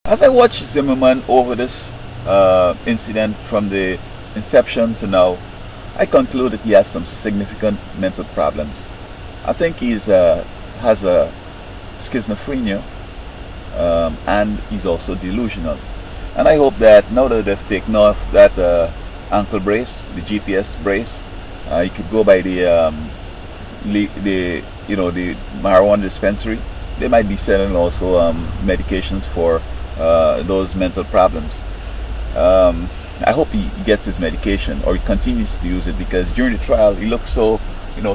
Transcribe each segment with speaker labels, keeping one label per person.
Speaker 1: As I watch Zimmerman over this incident from the inception to now, I conclude that he has some significant mental problems. I think he's has a schizophrenia, and he's also delusional. And I hope that now that they've taken off that ankle brace, the GPS brace, he could go by the the marijuana dispensary. They might be selling also medications for those mental problems. I hope he gets his medication or he continues to use it, because during the trial he looked so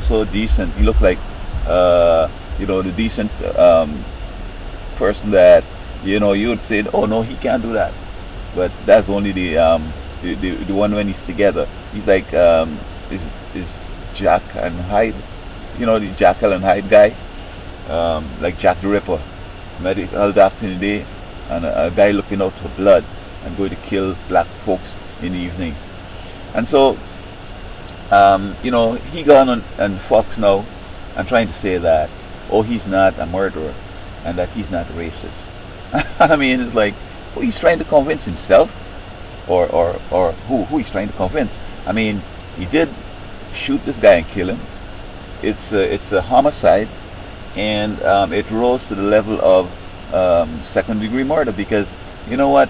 Speaker 1: so decent. He looked like the decent person that you would say, oh no, he can't do that. But that's only the one when he's together. He's like is Jack and Hyde, the Jekyll and Hyde guy, like Jack the Ripper, medical doctor in the day, and a guy looking out for blood and going to kill black folks in the evenings. And so, he gone on Fox now and trying to say that, oh, he's not a murderer and that he's not racist. I mean, it's like, who he's trying to convince himself, or who he's trying to convince. I mean, he did shoot this guy and kill him. It's a homicide, and it rose to the level of second-degree murder, because you know what?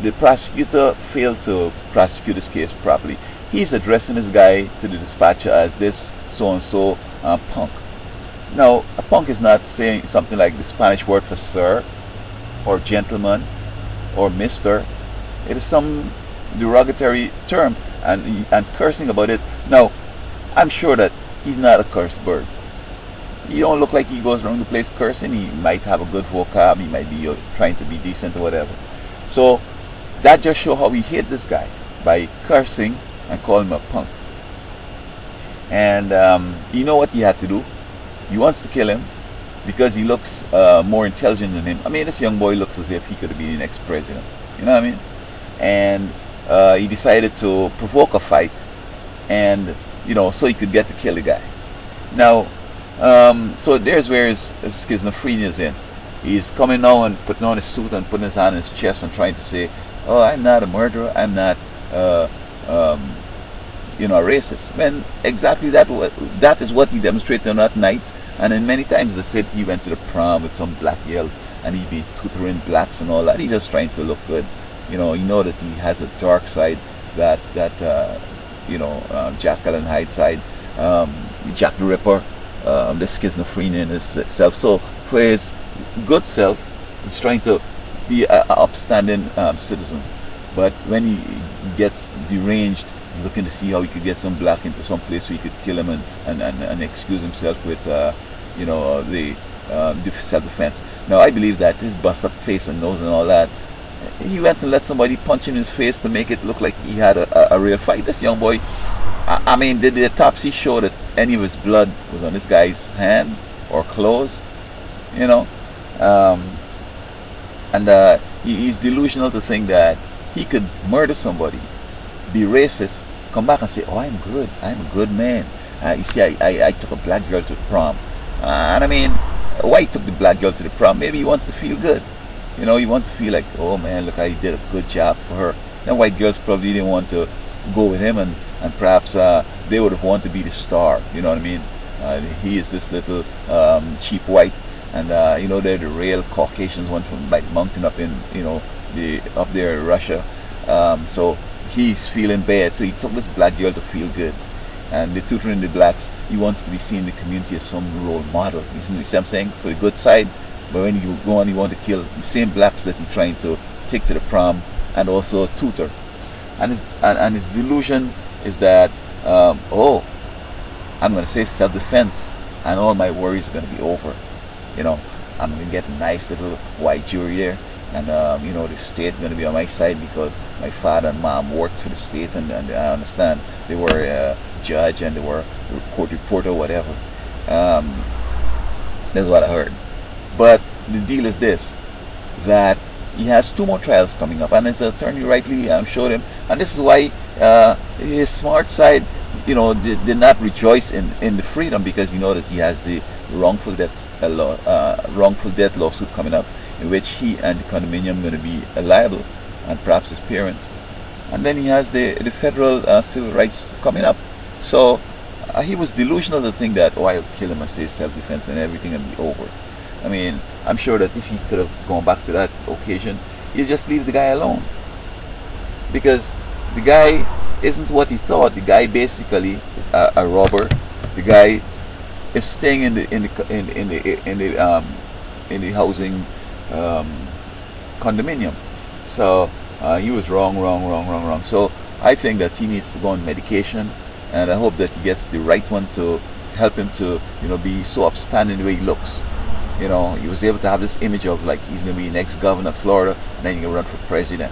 Speaker 1: The prosecutor failed to prosecute this case properly. He's addressing this guy to the dispatcher as this so-and-so punk. Now, a punk is not saying something like the Spanish word for sir, or gentleman, or mister. It is some derogatory term, and cursing about it. Now, I'm sure that he's not a curse bird. He don't look like he goes around the place cursing. He might have a good vocab. He might be trying to be decent or whatever. So that just shows how he hate this guy by cursing and calling him a punk. And you know what he had to do? He wants to kill him because he looks more intelligent than him. I mean, this young boy looks as if he could be the next president. You know what I mean? And he decided to provoke a fight, and so he could get to kill the guy. Now, so there's where his schizophrenia is in. He's coming now and putting on his suit and putting his hand on his chest and trying to say, oh, I'm not a murderer, I'm not a racist. When exactly that is what he demonstrated on that night. And then many times they said he went to the prom with some black girl and he'd be tutoring blacks and all that. He's just trying to look good. You know that he has a dark side, that Jekyll and Hyde side, Jack the Ripper, the schizophrenia in himself. So for his good self, he's trying to be an upstanding citizen. But when he gets deranged, looking to see how he could get some black into some place where he could kill him and excuse himself with the self-defense. Now I believe that his bust up face and nose and all that, he went and let somebody punch in his face to make it look like he had a real fight. This young boy, I mean, did the autopsy show that any of his blood was on this guy's hand or clothes? He's delusional to think that he could murder somebody, be racist, come back and say, oh, I'm a good man. You see, I took a black girl to the prom. And I mean, why he took the black girl to the prom? Maybe he wants to feel good. He wants to feel like, oh man, look, I did a good job for her. Now white girls probably didn't want to go with him, and perhaps they would have wanted to be the star. You know what I mean? He is this little cheap white, and they're the real Caucasians, one from like mountain up in up there in Russia. So he's feeling bad, so he took this black girl to feel good. And the tutoring the blacks, he wants to be seen in the community as some role model. You see what I'm saying? For the good side. But when you go on, you want to kill the same blacks that he's trying to take to the prom and also tutor. And his delusion is that, I'm going to say self-defense, and all my worries are going to be over. I'm going to get a nice little white jury there, and the state going to be on my side because my father and mom worked for the state, and I understand they were a judge and they were a court reporter, whatever. That's what I heard. But the deal is this, that he has 2 more trials coming up, and his attorney rightly showed him, and this is why his smart side did not rejoice in the freedom, because that he has the wrongful death lawsuit coming up. in which he and the condominium going to be liable, and perhaps his parents. And then he has the federal civil rights coming up. So he was delusional to think that, oh, I'll kill him and say self-defense and everything will be over. I mean, I'm sure that if he could have gone back to that occasion, he'd just leave the guy alone. Because the guy isn't what he thought. The guy basically is a robber. The guy is staying in the housing condominium. So he was wrong. So I think that he needs to go on medication, and I hope that he gets the right one to help him to, be so upstanding the way he looks. He was able to have this image of like he's going to be next governor of Florida, and then he's going to run for president.